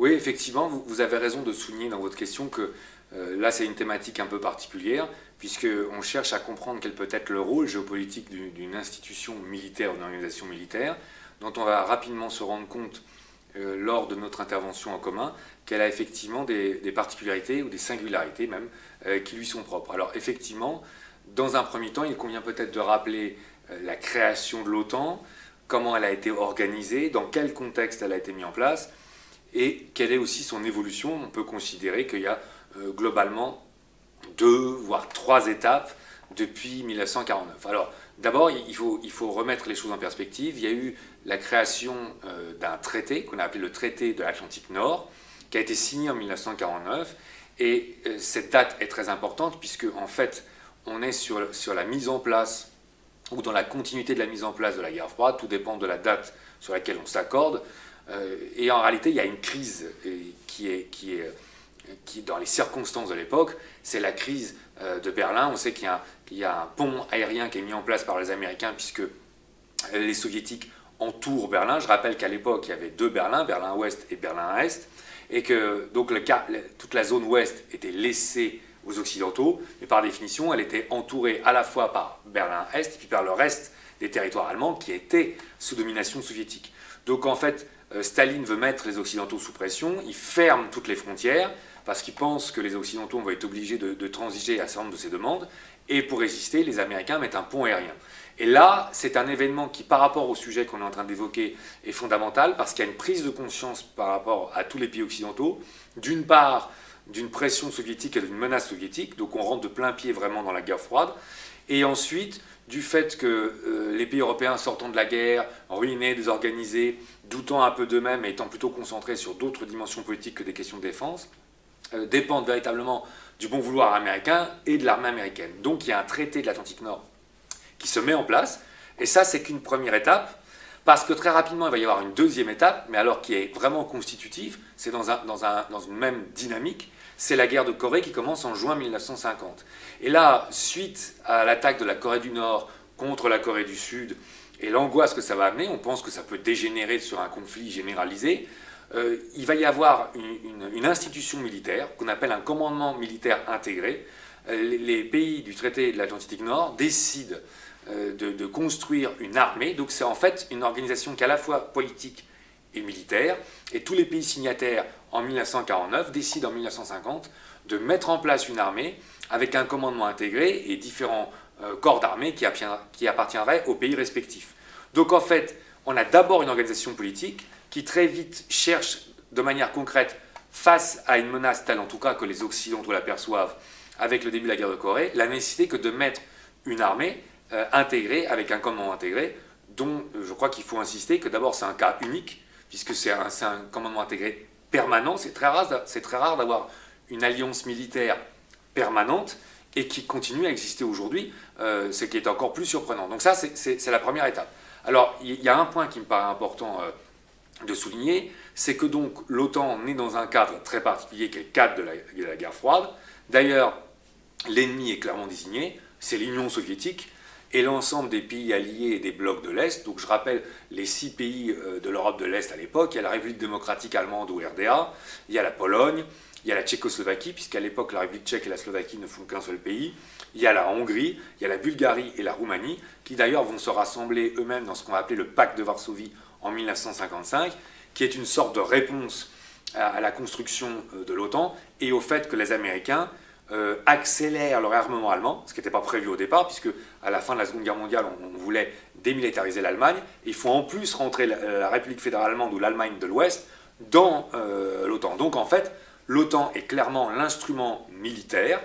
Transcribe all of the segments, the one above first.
Oui, effectivement, vous avez raison de souligner dans votre question que là, c'est une thématique un peu particulière, puisqu'on cherche à comprendre quel peut être le rôle géopolitique d'une institution militaire ou d'une organisation militaire, dont on va rapidement se rendre compte lors de notre intervention en commun qu'elle a effectivement des particularités ou des singularités même qui lui sont propres. Alors effectivement, dans un premier temps, il convient peut-être de rappeler la création de l'OTAN, comment elle a été organisée, dans quel contexte elle a été mise en place, et quelle est aussi son évolution. On peut considérer qu'il y a globalement 2, voire 3 étapes depuis 1949. Alors d'abord, il faut remettre les choses en perspective. Il y a eu la création d'un traité qu'on a appelé le traité de l'Atlantique Nord, qui a été signé en 1949, et cette date est très importante puisque en fait on est sur la mise en place ou dans la continuité de la mise en place de la guerre froide. Tout dépend de la date sur laquelle on s'accorde. Et en réalité, il y a une crise qui dans les circonstances de l'époque, c'est la crise de Berlin. On sait qu'il y a un pont aérien qui est mis en place par les Américains puisque les Soviétiques entourent Berlin. Je rappelle qu'à l'époque, il y avait 2 Berlins, Berlin-Ouest et Berlin-Est, et que donc toute la zone ouest était laissée aux Occidentaux, mais par définition, elle était entourée à la fois par Berlin-Est et puis par le reste des territoires allemands qui étaient sous domination soviétique. Donc en fait, Staline veut mettre les Occidentaux sous pression, il ferme toutes les frontières, parce qu'il pense que les Occidentaux vont être obligés de transiger à un certain nombre de ces demandes, et pour résister, les Américains mettent un pont aérien. Et là, c'est un événement qui, par rapport au sujet qu'on est en train d'évoquer, est fondamental, parce qu'il y a une prise de conscience par rapport à tous les pays occidentaux, d'une part, d'une pression soviétique et d'une menace soviétique, donc on rentre de plein pied vraiment dans la guerre froide, et ensuite, du fait que les pays européens sortant de la guerre, ruinés, désorganisés, doutant un peu d'eux-mêmes et étant plutôt concentrés sur d'autres dimensions politiques que des questions de défense, dépendent véritablement du bon vouloir américain et de l'armée américaine. Donc il y a un traité de l'Atlantique Nord qui se met en place, et ça c'est qu'une première étape, parce que très rapidement il va y avoir une deuxième étape, mais alors qui est vraiment constitutive, c'est dans une même dynamique, c'est la guerre de Corée qui commence en juin 1950. Et là, suite à l'attaque de la Corée du Nord contre la Corée du Sud, et l'angoisse que ça va amener, on pense que ça peut dégénérer sur un conflit généralisé, il va y avoir une institution militaire qu'on appelle un commandement militaire intégré. Les pays du traité de l'Atlantique Nord décident de construire une armée, donc c'est en fait une organisation qui est à la fois politique et militaire, et tous les pays signataires en 1949 décident en 1950 de mettre en place une armée avec un commandement intégré et différents corps d'armée qui appartiendraient aux pays respectifs. Donc en fait, on a d'abord une organisation politique qui très vite cherche de manière concrète, face à une menace telle en tout cas que les Occidentaux l'aperçoivent avec le début de la guerre de Corée, la nécessité que de mettre une armée intégrée, avec un commandement intégré, dont je crois qu'il faut insister que d'abord c'est un cas unique, puisque c'est un commandement intégré permanent. C'est très rare d'avoir une alliance militaire permanente et qui continue à exister aujourd'hui, ce qui est encore plus surprenant. Donc ça, c'est la première étape. Alors, il y a un point qui me paraît important de souligner, c'est que donc l'OTAN est dans un cadre très particulier, qui est le cadre de la guerre froide. D'ailleurs, l'ennemi est clairement désigné, c'est l'Union soviétique, et l'ensemble des pays alliés et des blocs de l'Est. Donc je rappelle les 6 pays de l'Europe de l'Est à l'époque. Il y a la République démocratique allemande ou RDA, il y a la Pologne, il y a la Tchécoslovaquie, puisqu'à l'époque la République tchèque et la Slovaquie ne font qu'un seul pays, il y a la Hongrie, il y a la Bulgarie et la Roumanie, qui d'ailleurs vont se rassembler eux-mêmes dans ce qu'on va appeler le pacte de Varsovie en 1955, qui est une sorte de réponse à la construction de l'OTAN et au fait que les Américains accélèrent leur armement allemand, ce qui n'était pas prévu au départ, puisque à la fin de la Seconde Guerre mondiale, on voulait démilitariser l'Allemagne. Il faut en plus rentrer la République fédérale allemande ou l'Allemagne de l'Ouest dans l'OTAN. Donc en fait, l'OTAN est clairement l'instrument militaire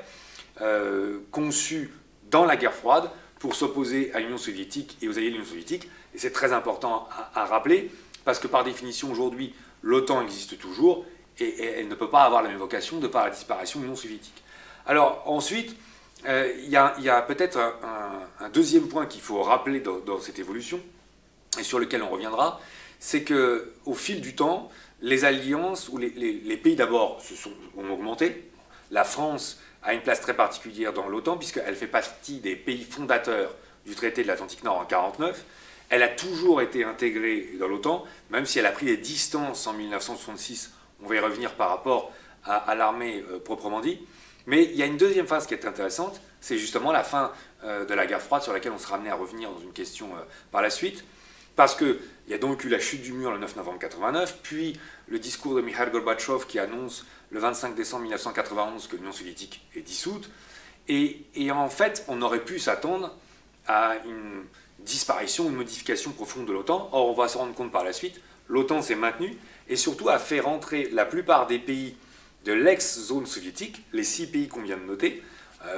conçu dans la guerre froide pour s'opposer à l'Union soviétique et aux alliés de l'Union soviétique. Et c'est très important à rappeler, parce que par définition aujourd'hui, l'OTAN existe toujours et elle ne peut pas avoir la même vocation de par la disparition de l'Union soviétique. Alors ensuite, il y a peut-être un deuxième point qu'il faut rappeler dans cette évolution, et sur lequel on reviendra, c'est qu'au fil du temps, les alliances, ou les pays d'abord ont augmenté. La France a une place très particulière dans l'OTAN, puisqu'elle fait partie des pays fondateurs du traité de l'Atlantique Nord en 1949. Elle a toujours été intégrée dans l'OTAN, même si elle a pris des distances en 1966 On va y revenir par rapport à l'armée proprement dit. Mais il y a une deuxième phase qui est intéressante, c'est justement la fin de la guerre froide sur laquelle on sera amené à revenir dans une question par la suite. Parce qu'il y a donc eu la chute du mur le 9 novembre 1989, puis le discours de Mikhail Gorbatchev qui annonce le 25 décembre 1991 que l'Union soviétique est dissoute. Et en fait, on aurait pu s'attendre à une disparition, une modification profonde de l'OTAN. Or, on va se rendre compte par la suite, l'OTAN s'est maintenue et surtout a fait rentrer la plupart des pays de l'ex-zone soviétique, les 6 pays qu'on vient de noter.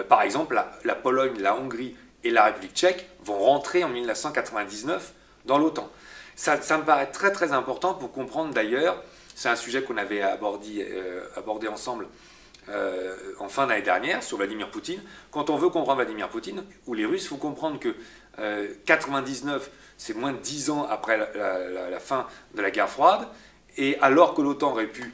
Par exemple, la Pologne, la Hongrie et la République tchèque vont rentrer en 1999 dans l'OTAN. Ça me paraît très très important pour comprendre d'ailleurs, c'est un sujet qu'on avait abordé ensemble en fin d'année dernière sur Vladimir Poutine. Quand on veut comprendre Vladimir Poutine ou les Russes, il faut comprendre que 99, c'est moins de 10 ans après la fin de la guerre froide, et alors que l'OTAN aurait pu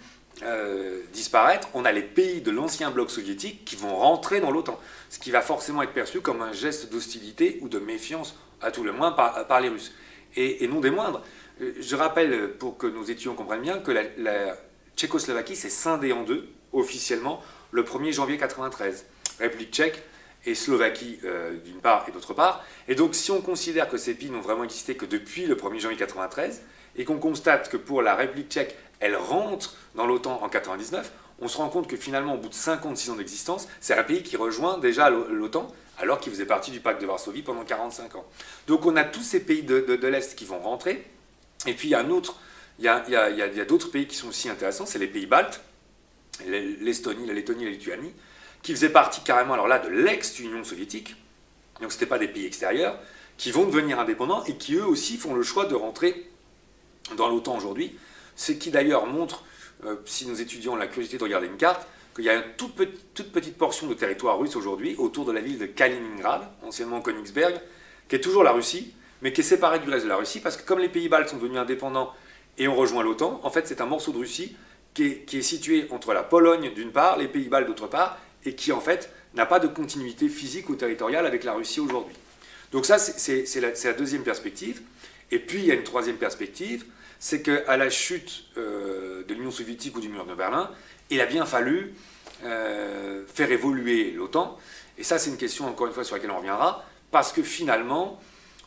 disparaître, on a les pays de l'ancien bloc soviétique qui vont rentrer dans l'OTAN, ce qui va forcément être perçu comme un geste d'hostilité ou de méfiance, à tout le moins par les Russes. Et non des moindres. Je rappelle, pour que nos étudiants comprennent bien, que la Tchécoslovaquie s'est scindée en deux, officiellement, le 1er janvier 1993. République tchèque et Slovaquie d'une part et d'autre part. Et donc si on considère que ces pays n'ont vraiment existé que depuis le 1er janvier 1993, et qu'on constate que pour la République tchèque, elle rentre dans l'OTAN en 1999, on se rend compte que finalement, au bout de 56 ans d'existence, c'est un pays qui rejoint déjà l'OTAN, alors qu'il faisait partie du pacte de Varsovie pendant 45 ans. Donc on a tous ces pays de l'Est qui vont rentrer, et puis il y a d'autres pays qui sont aussi intéressants, c'est les pays baltes, l'Estonie, la Lettonie, la Lituanie, qui faisaient partie carrément alors là de l'ex-Union soviétique, donc ce n'étaient pas des pays extérieurs, qui vont devenir indépendants et qui eux aussi font le choix de rentrer dans l'OTAN aujourd'hui, ce qui d'ailleurs montre, si nos étudiants ont la curiosité de regarder une carte, qu'il y a une toute petite portion de territoire russe aujourd'hui autour de la ville de Kaliningrad, anciennement Königsberg, qui est toujours la Russie, mais qui est séparée du reste de la Russie, parce que comme les pays baltes sont devenus indépendants et ont rejoint l'OTAN, en fait c'est un morceau de Russie qui est situé entre la Pologne d'une part, les pays baltes d'autre part, et qui en fait n'a pas de continuité physique ou territoriale avec la Russie aujourd'hui. Donc ça c'est la deuxième perspective. Et puis il y a une troisième perspective, c'est qu'à la chute de l'Union soviétique ou du mur de Berlin, il a bien fallu faire évoluer l'OTAN. Et ça c'est une question encore une fois sur laquelle on reviendra, parce que finalement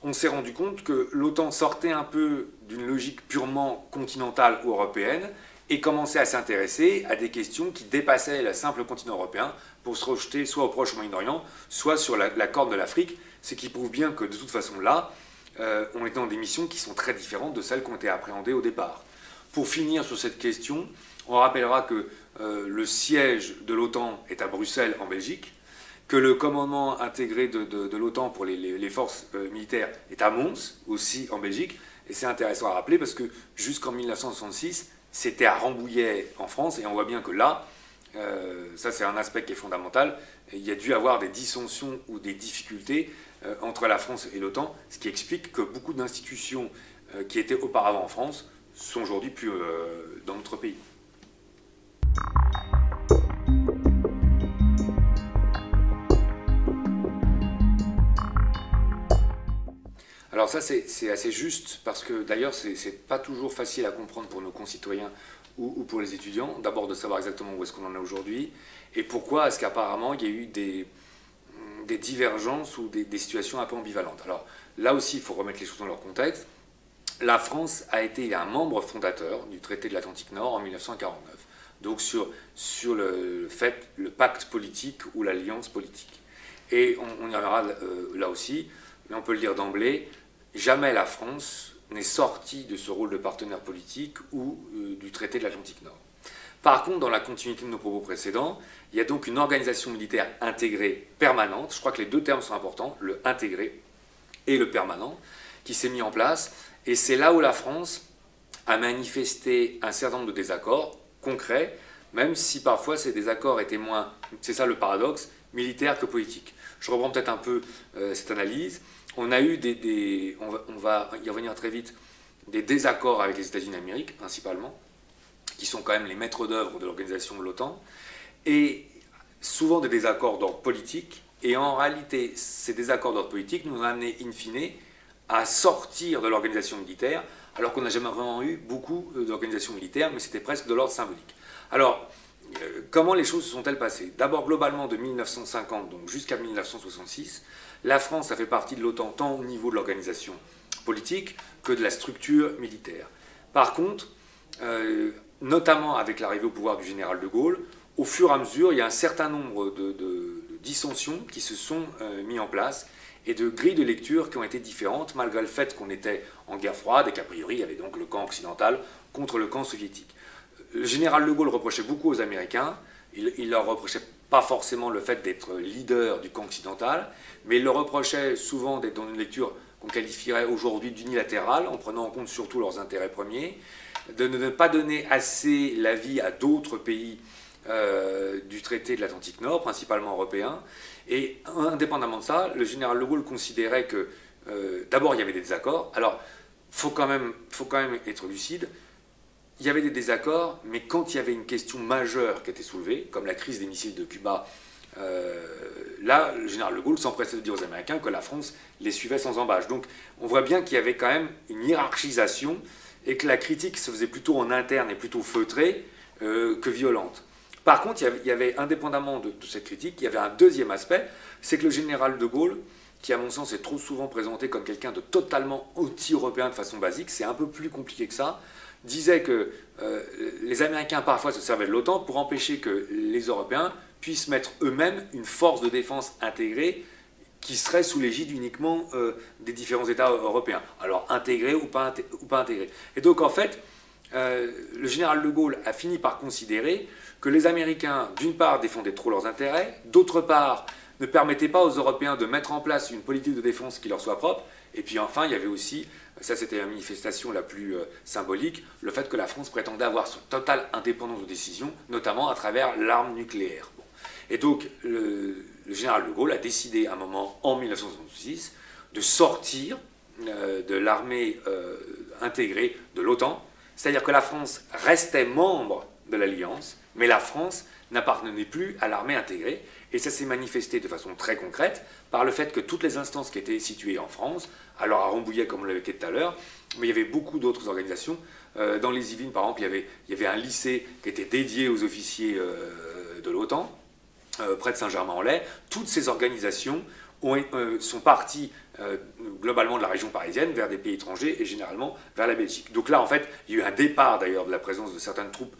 on s'est rendu compte que l'OTAN sortait un peu d'une logique purement continentale ou européenne et commençait à s'intéresser à des questions qui dépassaient le simple continent européen pour se rejeter soit au Proche Moyen-Orient, soit sur la corne de l'Afrique, ce qui prouve bien que de toute façon là, on est dans des missions qui sont très différentes de celles qui ont été appréhendées au départ. Pour finir sur cette question, on rappellera que le siège de l'OTAN est à Bruxelles en Belgique, que le commandement intégré de l'OTAN pour les forces militaires est à Mons, aussi en Belgique, et c'est intéressant à rappeler parce que jusqu'en 1966, c'était à Rambouillet en France, et on voit bien que là, ça c'est un aspect qui est fondamental, il y a dû avoir des dissensions ou des difficultés entre la France et l'OTAN, ce qui explique que beaucoup d'institutions qui étaient auparavant en France sont aujourd'hui plus dans notre pays. Alors ça c'est assez juste parce que d'ailleurs c'est pas toujours facile à comprendre pour nos concitoyens ou pour les étudiants, d'abord de savoir exactement où est-ce qu'on en est aujourd'hui et pourquoi est-ce qu'apparemment il y a eu des divergences ou des situations un peu ambivalentes. Alors là aussi il faut remettre les choses dans leur contexte. La France a été un membre fondateur du traité de l'Atlantique Nord en 1949, donc sur le pacte politique ou l'alliance politique. Et on y reviendra là aussi, mais on peut le dire d'emblée, jamais la France n'est sortie de ce rôle de partenaire politique ou du traité de l'Atlantique Nord. Par contre, dans la continuité de nos propos précédents, il y a donc une organisation militaire intégrée permanente, je crois que les deux termes sont importants, le intégré et le permanent, qui s'est mis en place, et c'est là où la France a manifesté un certain nombre de désaccords concrets, même si parfois ces désaccords étaient moins, c'est ça le paradoxe, militaires que politiques. Je reprends peut-être un peu cette analyse. On a eu on va y revenir très vite, des désaccords avec les États-Unis d'Amérique, principalement, qui sont quand même les maîtres d'œuvre de l'organisation de l'OTAN, et souvent des désaccords d'ordre politique, et en réalité, ces désaccords d'ordre politique nous ont amené, in fine, à sortir de l'organisation militaire, alors qu'on n'a jamais vraiment eu beaucoup d'organisations militaires, mais c'était presque de l'ordre symbolique. Alors, comment les choses se sont-elles passées? D'abord, globalement, de 1950 donc jusqu'à 1966, la France a fait partie de l'OTAN tant au niveau de l'organisation politique que de la structure militaire. Par contre, notamment avec l'arrivée au pouvoir du général de Gaulle, au fur et à mesure, il y a un certain nombre de dissensions qui se sont mis en place et de grilles de lecture qui ont été différentes, malgré le fait qu'on était en guerre froide et qu'a priori, il y avait donc le camp occidental contre le camp soviétique. Le général de Gaulle reprochait beaucoup aux Américains, il leur reprochait pas forcément le fait d'être leader du camp occidental, mais il leur reprochait souvent d'être dans une lecture qu'on qualifierait aujourd'hui d'unilatérale, en prenant en compte surtout leurs intérêts premiers, de ne pas donner assez l'avis à d'autres pays du traité de l'Atlantique Nord, principalement européens. Et indépendamment de ça, le général de Gaulle considérait que d'abord il y avait des désaccords. Alors, faut quand même être lucide. Il y avait des désaccords, mais quand il y avait une question majeure qui était soulevée, comme la crise des missiles de Cuba, là, le général de Gaulle s'empressait de dire aux Américains que la France les suivait sans embâche. Donc, on voit bien qu'il y avait quand même une hiérarchisation et que la critique se faisait plutôt en interne et plutôt feutrée que violente. Par contre, il y avait, indépendamment de cette critique, il y avait un deuxième aspect, c'est que le général de Gaulle, qui à mon sens est trop souvent présenté comme quelqu'un de totalement anti-européen de façon basique, c'est un peu plus compliqué que ça, disait que les Américains parfois se servaient de l'OTAN pour empêcher que les Européens puissent mettre eux-mêmes une force de défense intégrée qui serait sous l'égide uniquement des différents États européens. Alors intégrés ou pas intégrés. Et donc en fait, le général de Gaulle a fini par considérer que les Américains, d'une part, défendaient trop leurs intérêts, d'autre part, ne permettaient pas aux Européens de mettre en place une politique de défense qui leur soit propre, et puis enfin, il y avait aussi, ça c'était la manifestation la plus symbolique, le fait que la France prétendait avoir son totale indépendance de décision, notamment à travers l'arme nucléaire. Bon. Et donc, le général de Gaulle a décidé à un moment, en 1966, de sortir de l'armée intégrée de l'OTAN, c'est-à-dire que la France restait membre de l'Alliance, mais la France n'appartenait plus à l'armée intégrée, et ça s'est manifesté de façon très concrète par le fait que toutes les instances qui étaient situées en France, alors à Rambouillet comme on l'avait dit tout à l'heure, mais il y avait beaucoup d'autres organisations. Dans les Yvelines, par exemple, il y avait un lycée qui était dédié aux officiers de l'OTAN, près de Saint-Germain-en-Laye. Toutes ces organisations sont parties globalement de la région parisienne vers des pays étrangers et généralement vers la Belgique. Donc là, en fait, il y a eu un départ d'ailleurs de la présence de certaines troupes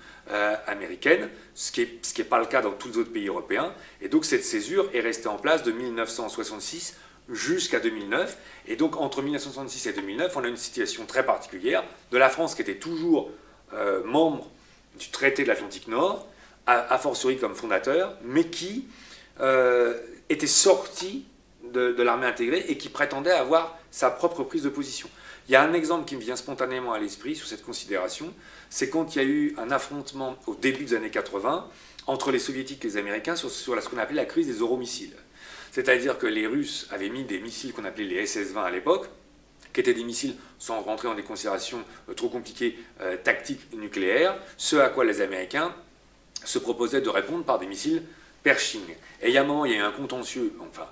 américaines, ce qui est pas le cas dans tous les autres pays européens. Et donc cette césure est restée en place de 1966 jusqu'à 2009. Et donc entre 1966 et 2009, on a une situation très particulière de la France qui était toujours membre du traité de l'Atlantique Nord, a fortiori comme fondateur, mais qui était sortie de l'armée intégrée et qui prétendait avoir sa propre prise de position. Il y a un exemple qui me vient spontanément à l'esprit sur cette considération, c'est quand il y a eu un affrontement au début des années 80 entre les soviétiques et les américains sur ce qu'on appelait la crise des euromissiles. C'est-à-dire que les Russes avaient mis des missiles qu'on appelait les SS-20 à l'époque, qui étaient des missiles, sans rentrer dans des considérations trop compliquées, tactiques nucléaires, ce à quoi les Américains se proposaient de répondre par des missiles Pershing. Et il y a un moment, il y a eu un contentieux, enfin,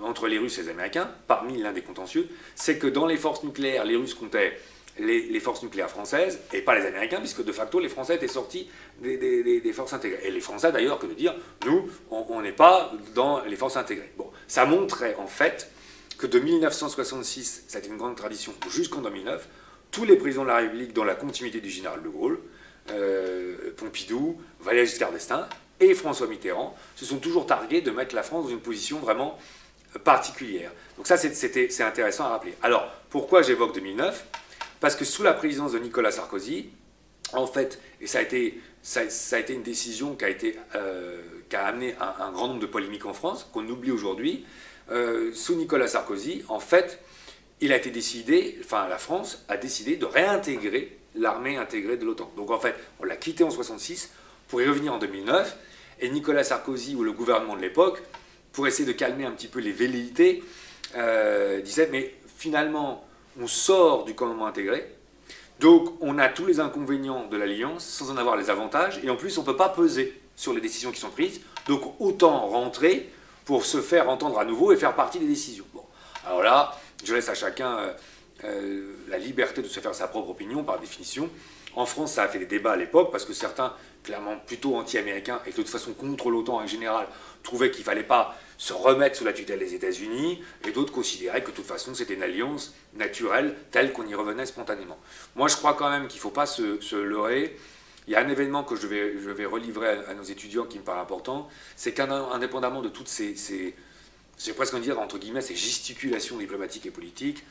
entre les Russes et les Américains, parmi l'un des contentieux, c'est que dans les forces nucléaires, les Russes comptaient les forces nucléaires françaises, et pas les Américains, puisque de facto, les Français étaient sortis des forces intégrées. Et les Français, d'ailleurs, que de dire, nous, on n'est pas dans les forces intégrées. Bon, ça montrait, en fait, que de 1966, ça a été une grande tradition, jusqu'en 2009, tous les présidents de la République, dans la continuité du général de Gaulle, Pompidou, Valéry Giscard d'Estaing et François Mitterrand, se sont toujours targués de mettre la France dans une position vraiment particulière. Donc ça, c'est intéressant à rappeler. Alors, pourquoi j'évoque 2009 ? Parce que sous la présidence de Nicolas Sarkozy, en fait, et ça a été une décision qui a amené un grand nombre de polémiques en France, qu'on oublie aujourd'hui, sous Nicolas Sarkozy, en fait, il a été décidé, enfin la France a décidé de réintégrer l'armée intégrée de l'OTAN. Donc en fait, on l'a quitté en 1966 pour y revenir en 2009, et Nicolas Sarkozy ou le gouvernement de l'époque, pour essayer de calmer un petit peu les velléités, disait mais finalement on sort du commandement intégré, donc on a tous les inconvénients de l'alliance sans en avoir les avantages, et en plus on ne peut pas peser sur les décisions qui sont prises, donc autant rentrer pour se faire entendre à nouveau et faire partie des décisions. Bon, alors là, je laisse à chacun la liberté de se faire sa propre opinion, par définition. En France, ça a fait des débats à l'époque, parce que certains, clairement plutôt anti-américains, et de toute façon contre l'OTAN en général, trouvaient qu'il ne fallait pas se remettre sous la tutelle des États-Unis, et d'autres considéraient que de toute façon c'était une alliance naturelle, telle qu'on y revenait spontanément. Moi je crois quand même qu'il ne faut pas se leurrer. Il y a un événement que je vais relivrer à nos étudiants qui me paraît important, c'est qu'indépendamment de toutes j'ai presque envie de dire, entre guillemets, ces gesticulations diplomatiques et politiques,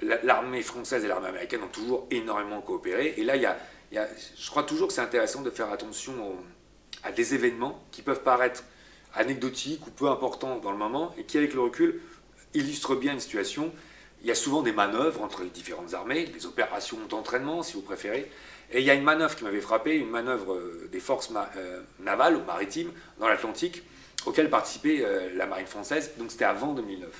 l'armée française et l'armée américaine ont toujours énormément coopéré. Et là, je crois toujours que c'est intéressant de faire attention à des événements qui peuvent paraître anecdotiques ou peu importants dans le moment et qui, avec le recul, illustrent bien une situation. Il y a souvent des manœuvres entre les différentes armées, des opérations d'entraînement, si vous préférez. Et il y a une manœuvre qui m'avait frappé, une manœuvre des forces navales ou maritimes dans l'Atlantique, auquel participait la marine française, donc c'était avant 2009.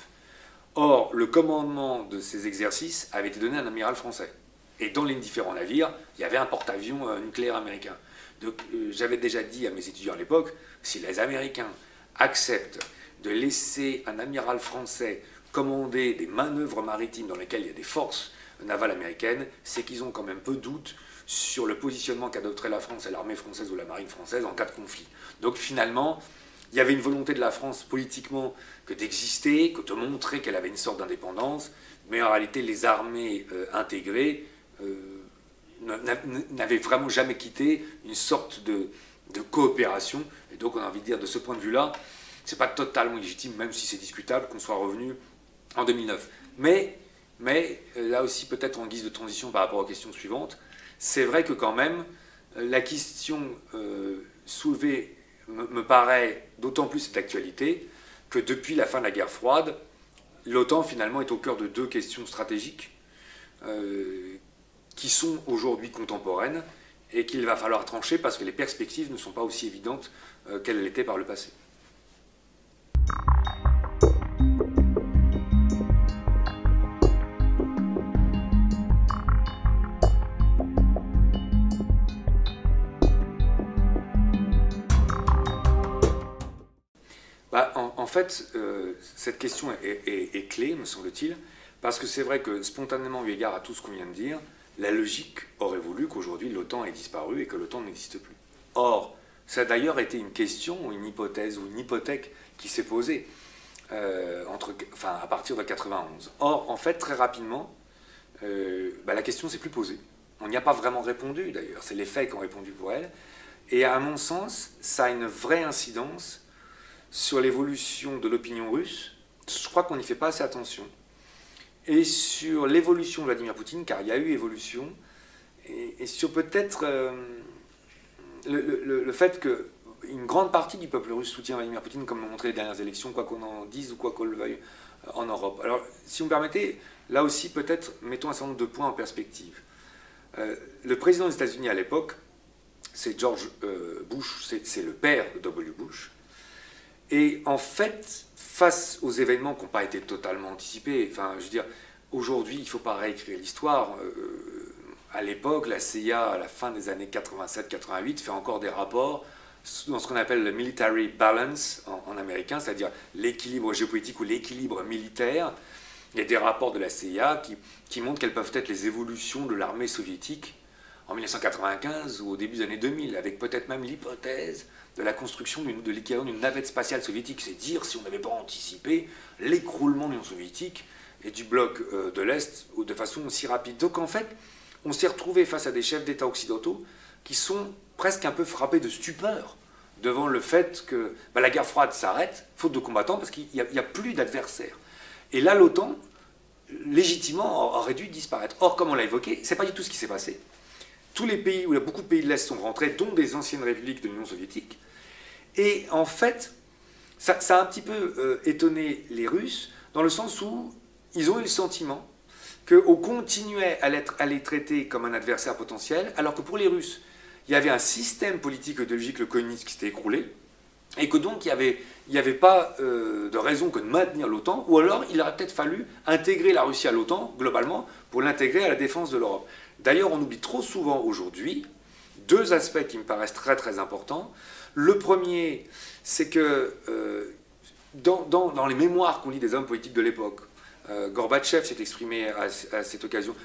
Or, le commandement de ces exercices avait été donné à un amiral français. Et dans les différents navires, il y avait un porte-avions nucléaire américain. Donc j'avais déjà dit à mes étudiants à l'époque, si les Américains acceptent de laisser un amiral français commander des manœuvres maritimes dans lesquelles il y a des forces navales américaines, c'est qu'ils ont quand même peu de doute sur le positionnement qu'adopterait la France et l'armée française ou la marine française en cas de conflit. Donc finalement, il y avait une volonté de la France politiquement que d'exister, que de montrer qu'elle avait une sorte d'indépendance, mais en réalité les armées intégrées n'avaient vraiment jamais quitté une sorte de coopération. Et donc on a envie de dire, de ce point de vue-là, c'est pas totalement légitime, même si c'est discutable, qu'on soit revenu en 2009. Mais là aussi, peut-être en guise de transition par rapport aux questions suivantes, c'est vrai que quand même, la question soulevée me paraît d'autant plus d'actualité que depuis la fin de la guerre froide, l'OTAN finalement est au cœur de deux questions stratégiques qui sont aujourd'hui contemporaines et qu'il va falloir trancher parce que les perspectives ne sont pas aussi évidentes qu'elles l'étaient par le passé. En fait, cette question est clé, me semble-t-il, parce que c'est vrai que spontanément, eu égard à tout ce qu'on vient de dire, la logique aurait voulu qu'aujourd'hui l'OTAN ait disparu et que l'OTAN n'existe plus. Or, ça a d'ailleurs été une question, une hypothèse ou une hypothèque qui s'est posée à partir de 91. Or, en fait, très rapidement, la question ne s'est plus posée. On n'y a pas vraiment répondu, d'ailleurs. C'est les faits qui ont répondu pour elle. Et à mon sens, ça a une vraie incidence sur l'évolution de l'opinion russe. Je crois qu'on n'y fait pas assez attention. Et sur l'évolution de Vladimir Poutine, car il y a eu évolution, et sur peut-être le fait qu'une grande partie du peuple russe soutient Vladimir Poutine, comme l'ont montré les dernières élections, quoi qu'on en dise ou quoi qu'on le veuille en Europe. Alors, si vous me permettez, là aussi, peut-être, mettons un certain nombre de points en perspective. Le président des États-Unis à l'époque, c'est George Bush, c'est le père de W. Bush. Et en fait, face aux événements qui n'ont pas été totalement anticipés, enfin, je veux dire, aujourd'hui, il ne faut pas réécrire l'histoire. À l'époque, la CIA, à la fin des années 87-88, fait encore des rapports dans ce qu'on appelle le military balance en américain, c'est-à-dire l'équilibre géopolitique ou l'équilibre militaire. Il y a des rapports de la CIA qui montrent quelles peuvent être les évolutions de l'armée soviétique en 1995 ou au début des années 2000, avec peut-être même l'hypothèse de la construction de l'équivalent d'une navette spatiale soviétique. C'est dire si on n'avait pas anticipé l'écroulement de l'Union soviétique et du bloc de l'Est de façon aussi rapide. Donc en fait, on s'est retrouvé face à des chefs d'État occidentaux qui sont presque un peu frappés de stupeur devant le fait que la guerre froide s'arrête, faute de combattants, parce qu'il n'y a plus d'adversaires. Et là, l'OTAN, légitimement, aurait dû disparaître. Or, comme on l'a évoqué, c'est pas du tout ce qui s'est passé. Tous les pays, ou beaucoup de pays de l'Est sont rentrés, dont des anciennes républiques de l'Union soviétique. Et en fait, ça a un petit peu étonné les Russes, dans le sens où ils ont eu le sentiment qu'on continuait à les traiter comme un adversaire potentiel, alors que pour les Russes, il y avait un système politique et idéologique, le communisme, qui s'était écroulé, et que donc il n'y avait pas de raison que de maintenir l'OTAN, ou alors il aurait peut-être fallu intégrer la Russie à l'OTAN, globalement, pour l'intégrer à la défense de l'Europe. D'ailleurs, on oublie trop souvent aujourd'hui deux aspects qui me paraissent très très importants. Le premier, c'est que dans les mémoires qu'on lit des hommes politiques de l'époque, Gorbatchev s'est exprimé à cette occasion.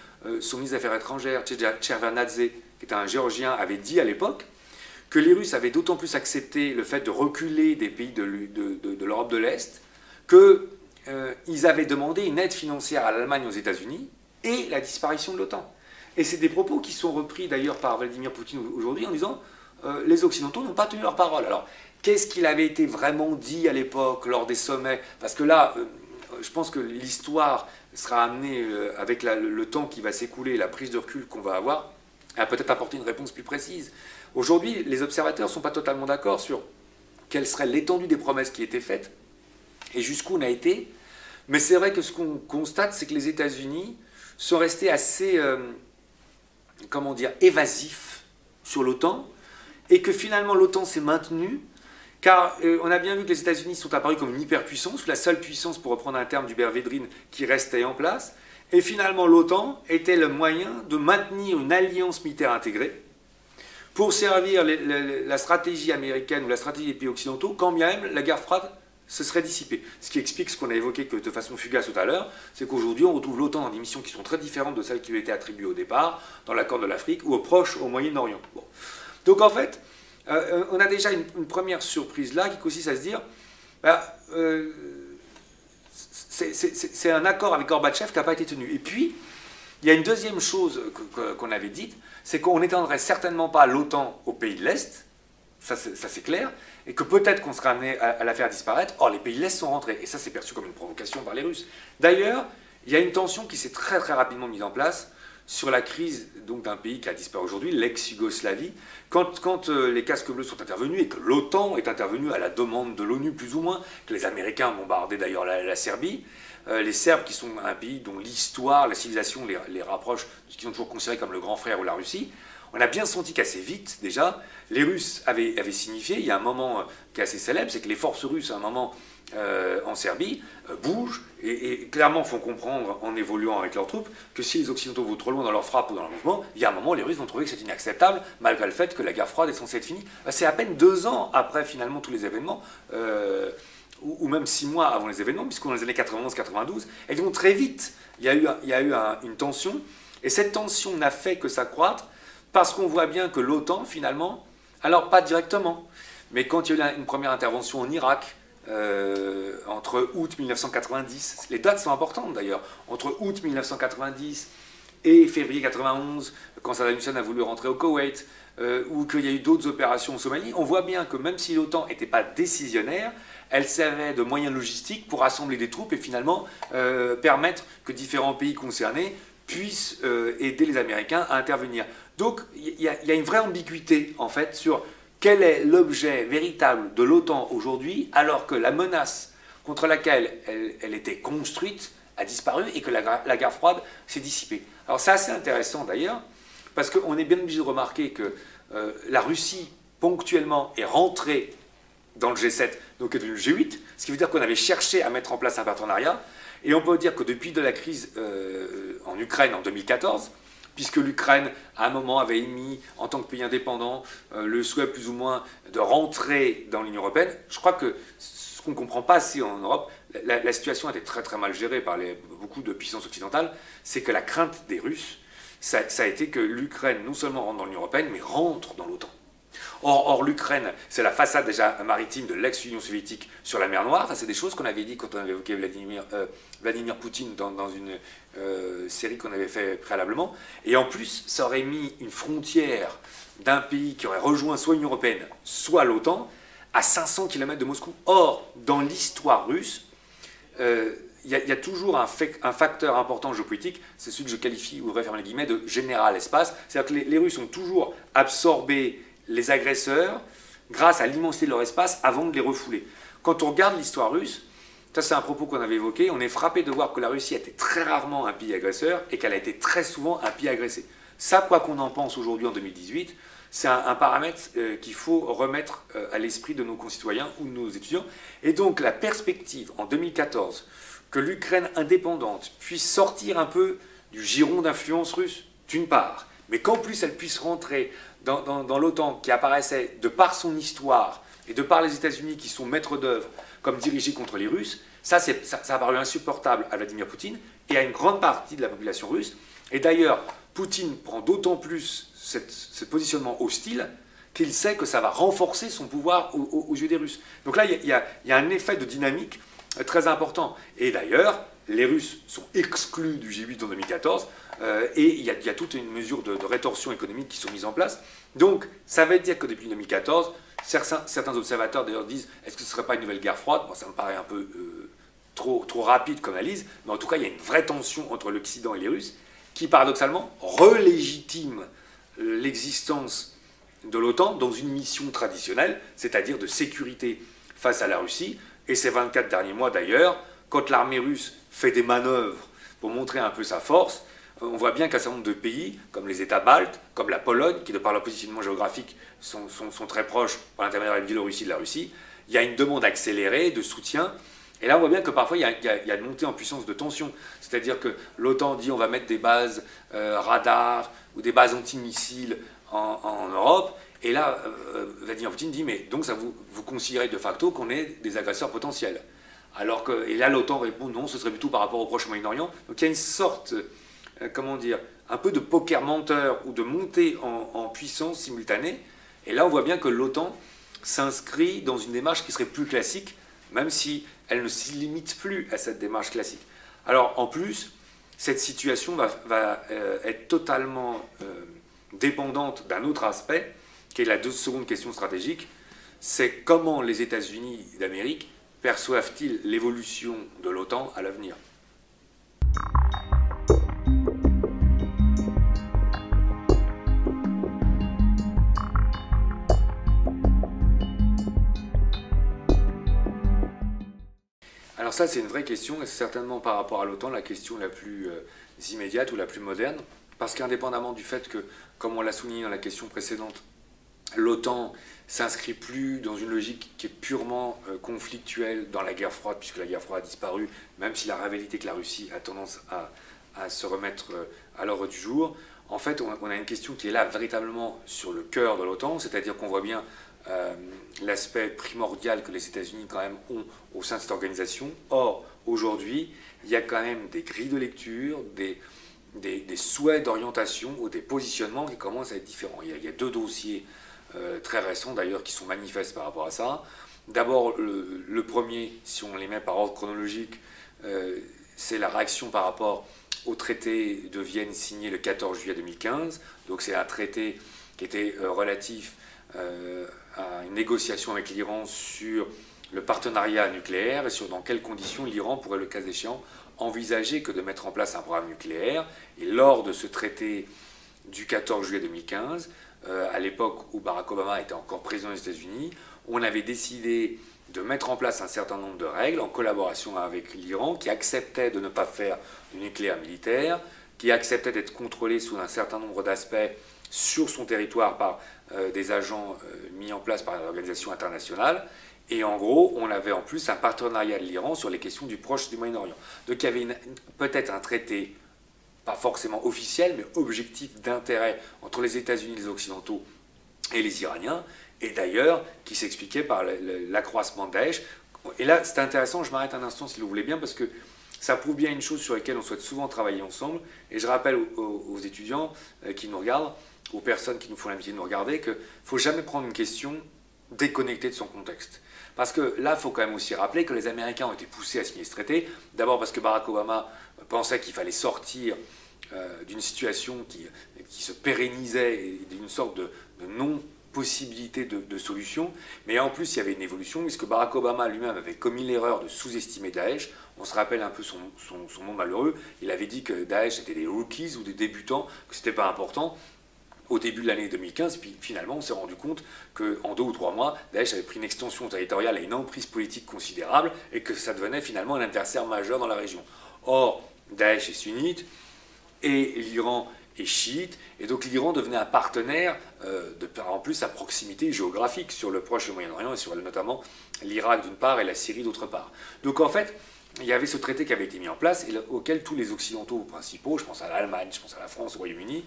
Son ministre des Affaires étrangères, Tchervanadze, qui était un Géorgien, avait dit à l'époque que les Russes avaient d'autant plus accepté le fait de reculer des pays de l'Europe de l'Est qu'ils avaient demandé une aide financière à l'Allemagne et aux États-Unis et la disparition de l'OTAN. Et c'est des propos qui sont repris d'ailleurs par Vladimir Poutine aujourd'hui en disant les Occidentaux n'ont pas tenu leur parole. Alors, qu'est-ce qu'il avait été vraiment dit à l'époque lors des sommets? Parce que là, je pense que l'histoire sera amenée avec le temps qui va s'écouler, la prise de recul qu'on va avoir, à peut-être apporter une réponse plus précise. Aujourd'hui, les observateurs ne sont pas totalement d'accord sur quelle serait l'étendue des promesses qui étaient faites et jusqu'où on a été. Mais c'est vrai que ce qu'on constate, c'est que les États-Unis sont restés assez, comment dire, évasifs sur l'OTAN, et que finalement l'OTAN s'est maintenue, car on a bien vu que les États-Unis sont apparus comme une hyperpuissance, la seule puissance, pour reprendre un terme d'Hubert Védrine, qui restait en place, et finalement l'OTAN était le moyen de maintenir une alliance militaire intégrée pour servir la stratégie américaine ou la stratégie des pays occidentaux, quand bien même la guerre froide se serait dissipée. Ce qui explique ce qu'on a évoqué que de façon fugace tout à l'heure, c'est qu'aujourd'hui on retrouve l'OTAN dans des missions qui sont très différentes de celles qui lui étaient attribuées au départ, dans la Corne de l'Afrique ou au Proche, au Moyen-Orient. Bon. Donc en fait, on a déjà une première surprise là qui consiste à se dire, c'est un accord avec Gorbatchev qui n'a pas été tenu. Et puis, il y a une deuxième chose qu'on avait dite, c'est qu'on n'étendrait certainement pas l'OTAN aux pays de l'Est, ça c'est clair, et que peut-être qu'on serait amené à la faire disparaître. Or, les pays de l'Est sont rentrés, et ça c'est perçu comme une provocation par les Russes. D'ailleurs, il y a une tension qui s'est très très rapidement mise en place sur la crise d'un pays qui a disparu aujourd'hui, l'ex-Yougoslavie, quand les casques bleus sont intervenus et que l'OTAN est intervenue à la demande de l'ONU plus ou moins, que les Américains ont bombardé d'ailleurs la Serbie, les Serbes qui sont un pays dont l'histoire, la civilisation les rapproche de ce qu'ils ont toujours considéré comme le grand frère ou la Russie, on a bien senti qu'assez vite déjà, les Russes avaient signifié, il y a un moment qui est assez célèbre, c'est que les forces russes à un moment en Serbie bougent et clairement font comprendre en évoluant avec leurs troupes que si les Occidentaux vont trop loin dans leur frappe ou dans leur mouvement, il y a un moment où les Russes vont trouver que c'est inacceptable malgré le fait que la guerre froide est censée être finie. C'est à peine 2 ans après finalement tous les événements, ou même 6 mois avant les événements, puisqu'on est dans les années 91-92, et donc très vite il y a eu une tension, et cette tension n'a fait que s'accroître parce qu'on voit bien que l'OTAN finalement, alors pas directement, mais quand il y a eu une première intervention en Irak, entre août 1990, les dates sont importantes d'ailleurs, entre août 1990 et février 91, quand Saddam Hussein a voulu rentrer au Koweït, ou qu'il y a eu d'autres opérations en Somalie, on voit bien que même si l'OTAN n'était pas décisionnaire, elle servait de moyen logistique pour rassembler des troupes et finalement permettre que différents pays concernés puissent aider les Américains à intervenir. Donc il y a une vraie ambiguïté en fait sur quel est l'objet véritable de l'OTAN aujourd'hui, alors que la menace contre laquelle elle était construite a disparu et que la guerre froide s'est dissipée. Alors c'est assez intéressant d'ailleurs, parce qu'on est bien obligé de remarquer que la Russie, ponctuellement, est rentrée dans le G7, donc est devenue le G8, ce qui veut dire qu'on avait cherché à mettre en place un partenariat, et on peut dire que depuis de la crise en Ukraine en 2014, puisque l'Ukraine, à un moment, avait émis, en tant que pays indépendant, le souhait plus ou moins de rentrer dans l'Union européenne. Je crois que ce qu'on ne comprend pas assez en Europe, la situation a été très très mal gérée par beaucoup de puissances occidentales, c'est que la crainte des Russes, ça a été que l'Ukraine non seulement rentre dans l'Union européenne, mais rentre dans l'OTAN. Or l'Ukraine, c'est la façade déjà maritime de l'ex-Union soviétique sur la mer Noire. Ça, c'est des choses qu'on avait dit quand on avait évoqué Vladimir Poutine dans une série qu'on avait fait préalablement. Et en plus, ça aurait mis une frontière d'un pays qui aurait rejoint soit l'Union européenne, soit l'OTAN, à 500 km de Moscou. Or, dans l'histoire russe, il y a toujours un facteur important géopolitique, c'est celui que je qualifie, ouvrir fermer les guillemets, de général espace. C'est-à-dire que les Russes ont toujours absorbé les agresseurs grâce à l'immensité de leur espace avant de les refouler. Quand on regarde l'histoire russe, ça c'est un propos qu'on avait évoqué, on est frappé de voir que la Russie était très rarement un pays agresseur et qu'elle a été très souvent un pays agressé. Ça, quoi qu'on en pense aujourd'hui en 2018, c'est un paramètre qu'il faut remettre à l'esprit de nos concitoyens ou de nos étudiants. Et donc la perspective en 2014 que l'Ukraine indépendante puisse sortir un peu du giron d'influence russe, d'une part, mais qu'en plus elle puisse rentrer dans l'OTAN qui apparaissait de par son histoire et de par les États-Unis qui sont maîtres d'œuvre comme dirigés contre les Russes, Ça a paru insupportable à Vladimir Poutine et à une grande partie de la population russe. Et d'ailleurs, Poutine prend d'autant plus ce positionnement hostile qu'il sait que ça va renforcer son pouvoir aux yeux des Russes. Donc là, il y a un effet de dynamique très important. Et d'ailleurs, les Russes sont exclus du G8 en 2014, et il y a toute une mesure de rétorsion économique qui sont mises en place. Donc, ça veut dire que depuis 2014, certains observateurs d'ailleurs disent, est-ce que ce ne serait pas une nouvelle guerre froide? Bon, ça me paraît un peu trop rapide comme analyse, mais en tout cas, il y a une vraie tension entre l'Occident et les Russes, qui paradoxalement relégitime l'existence de l'OTAN dans une mission traditionnelle, c'est-à-dire de sécurité face à la Russie. Et ces 24 derniers mois d'ailleurs, quand l'armée russe fait des manœuvres pour montrer un peu sa force, on voit bien qu'un certain nombre de pays, comme les États baltes, comme la Pologne, qui de par leur positionnement géographique sont très proches par l'intermédiaire de la Biélorussie de la Russie, il y a une demande accélérée de soutien. Et là, on voit bien que parfois, il y a une montée en puissance de tension. C'est-à-dire que l'OTAN dit on va mettre des bases radars ou des bases antimissiles en Europe. Et là, Vladimir Poutine dit mais donc ça vous considérez de facto qu'on est des agresseurs potentiels. Alors que, et là, l'OTAN répond non, ce serait plutôt par rapport au Proche Moyen-Orient. Donc il y a une sorte, comment dire, un peu de poker menteur ou de montée en puissance simultanée. Et là, on voit bien que l'OTAN s'inscrit dans une démarche qui serait plus classique, même si elle ne s'y limite plus à cette démarche classique. Alors, en plus, cette situation va être totalement dépendante d'un autre aspect, qui est la seconde question stratégique, c'est comment les États-Unis d'Amérique perçoivent-ils l'évolution de l'OTAN à l'avenir? Alors ça, c'est une vraie question, et c'est certainement par rapport à l'OTAN la question la plus immédiate ou la plus moderne, parce qu'indépendamment du fait que, comme on l'a souligné dans la question précédente, l'OTAN s'inscrit plus dans une logique qui est purement conflictuelle dans la guerre froide, puisque la guerre froide a disparu, même si la rivalité que la Russie a tendance à se remettre à l'ordre du jour. En fait, on a une question qui est là véritablement sur le cœur de l'OTAN, c'est-à-dire qu'on voit bien l'aspect primordial que les États-Unis quand même ont au sein de cette organisation. Or, aujourd'hui, il y a quand même des grilles de lecture, des souhaits d'orientation ou des positionnements qui commencent à être différents. Il y a deux dossiers très récents d'ailleurs qui sont manifestes par rapport à ça. D'abord, le premier, si on les met par ordre chronologique, c'est la réaction par rapport au traité de Vienne signé le 14 juillet 2015. Donc c'est un traité qui était relatif à une négociation avec l'Iran sur le partenariat nucléaire et sur dans quelles conditions l'Iran pourrait, le cas échéant, envisager que de mettre en place un programme nucléaire. Et lors de ce traité du 14 juillet 2015, à l'époque où Barack Obama était encore président des États-Unis, on avait décidé de mettre en place un certain nombre de règles en collaboration avec l'Iran qui acceptait de ne pas faire du nucléaire militaire, qui acceptait d'être contrôlé sous un certain nombre d'aspects sur son territoire par des agents mis en place par l'organisation internationale. Et en gros, on avait en plus un partenariat de l'Iran sur les questions du Proche et du Moyen-Orient. Donc il y avait peut-être un traité, pas forcément officiel, mais objectif d'intérêt entre les États-Unis, les Occidentaux et les Iraniens, et d'ailleurs qui s'expliquait par l'accroissement de Daesh. Et là, c'est intéressant, je m'arrête un instant si vous voulez bien, parce que ça prouve bien une chose sur laquelle on souhaite souvent travailler ensemble, et je rappelle aux étudiants qui nous regardent, aux personnes qui nous font l'amitié de nous regarder, qu'il ne faut jamais prendre une question déconnectée de son contexte. Parce que là, il faut quand même aussi rappeler que les Américains ont été poussés à signer ce traité, d'abord parce que Barack Obama pensait qu'il fallait sortir d'une situation qui se pérennisait et d'une sorte de non-possibilité de solution, mais en plus il y avait une évolution, puisque Barack Obama lui-même avait commis l'erreur de sous-estimer Daesh. On se rappelle un peu son nom malheureux, il avait dit que Daesh était des rookies ou des débutants, que ce n'était pas important. Au début de l'année 2015, puis finalement on s'est rendu compte qu'en 2 ou 3 mois, Daesh avait pris une extension territoriale et une emprise politique considérable, et que ça devenait finalement un adversaire majeur dans la région. Or, Daesh est sunnite, et l'Iran est chiite, et donc l'Iran devenait un partenaire, en plus à proximité géographique sur le Proche et le Moyen-Orient, et sur notamment l'Irak d'une part et la Syrie d'autre part. Donc en fait, il y avait ce traité qui avait été mis en place, et auquel tous les Occidentaux principaux, je pense à l'Allemagne, je pense à la France, au Royaume-Uni,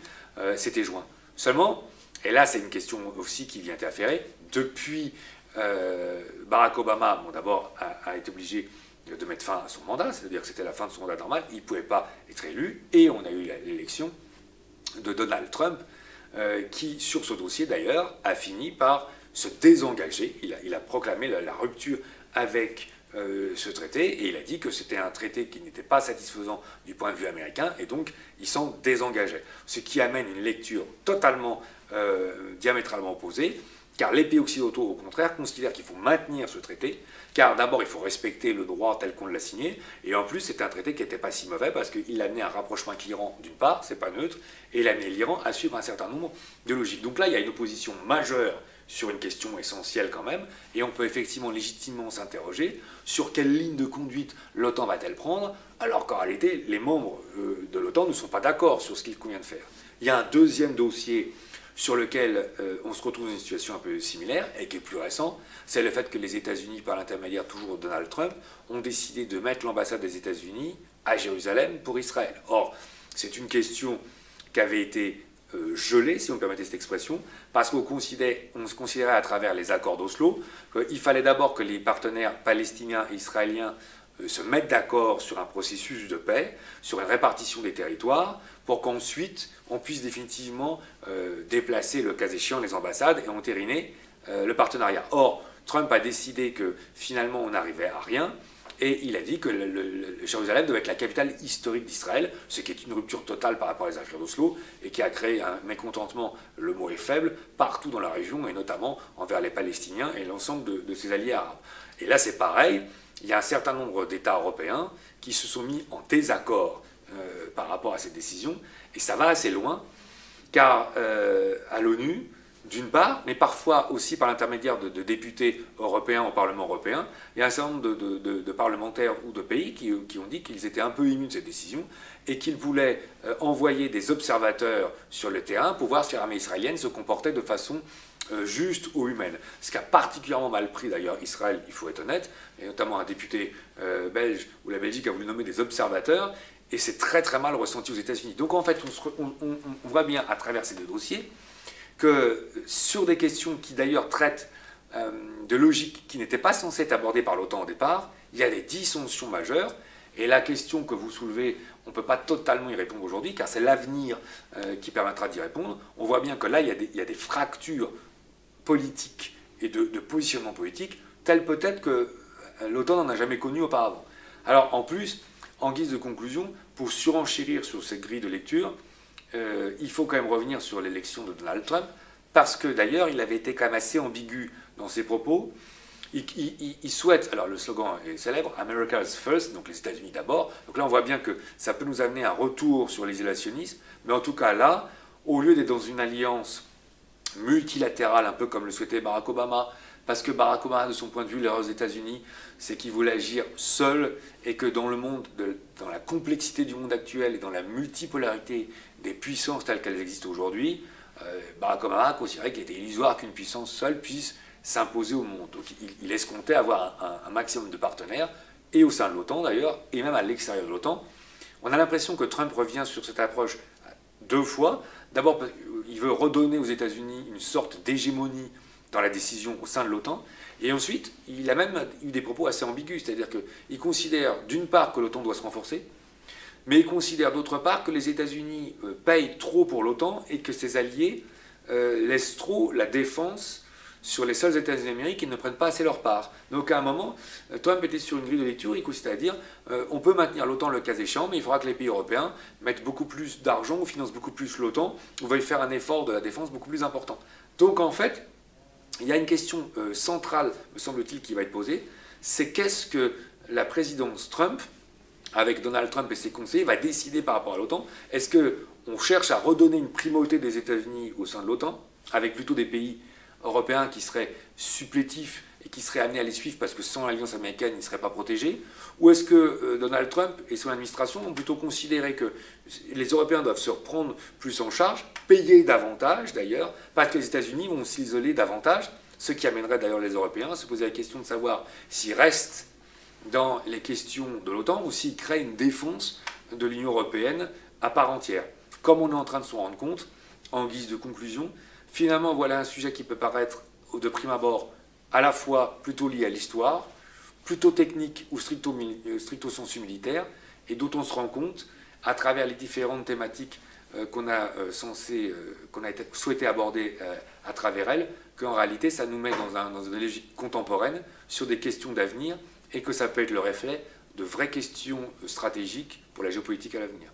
s'étaient joints. Seulement, et là c'est une question aussi qui vient interférer, depuis Barack Obama, bon, d'abord a été obligé de mettre fin à son mandat, c'est-à-dire que c'était la fin de son mandat normal, il ne pouvait pas être élu, et on a eu l'élection de Donald Trump, qui, sur ce dossier d'ailleurs, a fini par se désengager. Il a proclamé la rupture avec ce traité, et il a dit que c'était un traité qui n'était pas satisfaisant du point de vue américain, et donc il s'en désengageait. Ce qui amène une lecture totalement diamétralement opposée, car les pays occidentaux, au contraire, considèrent qu'il faut maintenir ce traité, car d'abord il faut respecter le droit tel qu'on l'a signé, et en plus c'est un traité qui n'était pas si mauvais, parce qu'il amenait un rapprochement avec l'Iran d'une part, c'est pas neutre, et il amenait l'Iran à suivre un certain nombre de logiques. Donc là il y a une opposition majeure sur une question essentielle quand même, et on peut effectivement légitimement s'interroger sur quelle ligne de conduite l'OTAN va-t-elle prendre, alors qu'en réalité les membres de l'OTAN ne sont pas d'accord sur ce qu'il convient de faire. Il y a un deuxième dossier sur lequel on se retrouve dans une situation un peu similaire, et qui est plus récent, c'est le fait que les États-Unis, par l'intermédiaire toujours de Donald Trump, ont décidé de mettre l'ambassade des États-Unis à Jérusalem pour Israël. Or, c'est une question qui avait été gelée, si on me permettez cette expression, parce qu'on se considérait à travers les accords d'Oslo qu'il fallait d'abord que les partenaires palestiniens et israéliens se mettent d'accord sur un processus de paix, sur une répartition des territoires, pour qu'ensuite on puisse définitivement déplacer, le cas échéant, les ambassades et entériner le partenariat. Or, Trump a décidé que finalement on n'arrivait à rien, et il a dit que Jérusalem devait être la capitale historique d'Israël, ce qui est une rupture totale par rapport aux accords d'Oslo, et qui a créé un mécontentement, le mot est faible, partout dans la région, et notamment envers les Palestiniens et l'ensemble de ses alliés arabes. Et là c'est pareil, il y a un certain nombre d'États européens qui se sont mis en désaccord par rapport à cette décision, et ça va assez loin, car à l'ONU, d'une part, mais parfois aussi par l'intermédiaire de députés européens au Parlement européen, il y a un certain nombre de parlementaires ou de pays qui ont dit qu'ils étaient un peu émus de cette décision et qu'ils voulaient envoyer des observateurs sur le terrain pour voir si l'armée israélienne se comportait de façon juste ou humaine. Ce qui a particulièrement mal pris d'ailleurs Israël, il faut être honnête, et notamment un député belge où la Belgique a voulu nommer des observateurs, et c'est très très mal ressenti aux États-Unis. Donc en fait, on voit bien à travers ces deux dossiers que sur des questions qui d'ailleurs traitent de logique qui n'étaient pas censées être abordées par l'OTAN au départ, il y a des dissensions majeures. Et la question que vous soulevez, on ne peut pas totalement y répondre aujourd'hui, car c'est l'avenir qui permettra d'y répondre. On voit bien que là, il y a des fractures politiques et de positionnement politique, telles peut-être que l'OTAN n'en a jamais connu auparavant. Alors en plus, en guise de conclusion, pour surenchérir sur cette grille de lecture, il faut quand même revenir sur l'élection de Donald Trump, parce que d'ailleurs il avait été quand même assez ambigu dans ses propos. Il souhaite, alors le slogan est célèbre, America's First, donc les États-Unis d'abord. Donc là on voit bien que ça peut nous amener un retour sur l'isolationnisme, mais en tout cas là, au lieu d'être dans une alliance multilatérale, un peu comme le souhaitait Barack Obama, parce que Barack Obama, de son point de vue, l'erreur des États-Unis, c'est qu'il voulait agir seul, et que dans le monde, dans la complexité du monde actuel et dans la multipolarité des puissances telles qu'elles existent aujourd'hui, Barack Obama considérait qu'il était illusoire qu'une puissance seule puisse s'imposer au monde. Donc il escomptait avoir un maximum de partenaires, et au sein de l'OTAN d'ailleurs, et même à l'extérieur de l'OTAN. On a l'impression que Trump revient sur cette approche deux fois. D'abord, il veut redonner aux États-Unis une sorte d'hégémonie dans la décision au sein de l'OTAN, et ensuite, il a même eu des propos assez ambigus, c'est-à-dire qu'il considère d'une part que l'OTAN doit se renforcer, mais il considère d'autre part que les États-Unis payent trop pour l'OTAN et que ses alliés laissent trop la défense sur les seuls États-Unis d'Amérique et ne prennent pas assez leur part. Donc à un moment, Trump était sur une grille de lecture, il consistait à dire on peut maintenir l'OTAN le cas échéant, mais il faudra que les pays européens mettent beaucoup plus d'argent ou financent beaucoup plus l'OTAN, ou veuillent faire un effort de la défense beaucoup plus important. Donc en fait, il y a une question centrale, me semble-t-il, qui va être posée, c'est qu'est-ce que la présidence Trump, avec Donald Trump et ses conseillers, va décider par rapport à l'OTAN. Est-ce qu'on cherche à redonner une primauté des États-Unis au sein de l'OTAN, avec plutôt des pays européens qui seraient supplétifs et qui seraient amenés à les suivre parce que sans l'alliance américaine, ils ne seraient pas protégés? Ou est-ce que Donald Trump et son administration ont plutôt considéré que les Européens doivent se reprendre plus en charge, payer davantage d'ailleurs, parce que les États-Unis vont s'isoler davantage, ce qui amènerait d'ailleurs les Européens à se poser la question de savoir s'ils restent dans les questions de l'OTAN ou s'ils créent une défense de l'Union européenne à part entière. Comme on est en train de s'en rendre compte, en guise de conclusion, finalement voilà un sujet qui peut paraître de prime abord à la fois plutôt lié à l'histoire, plutôt technique ou stricto sensu militaire, et dont on se rend compte, à travers les différentes thématiques qu'on a souhaité aborder à travers elles, qu'en réalité, ça nous met dans une logique contemporaine sur des questions d'avenir, et que ça peut être le reflet de vraies questions stratégiques pour la géopolitique à l'avenir.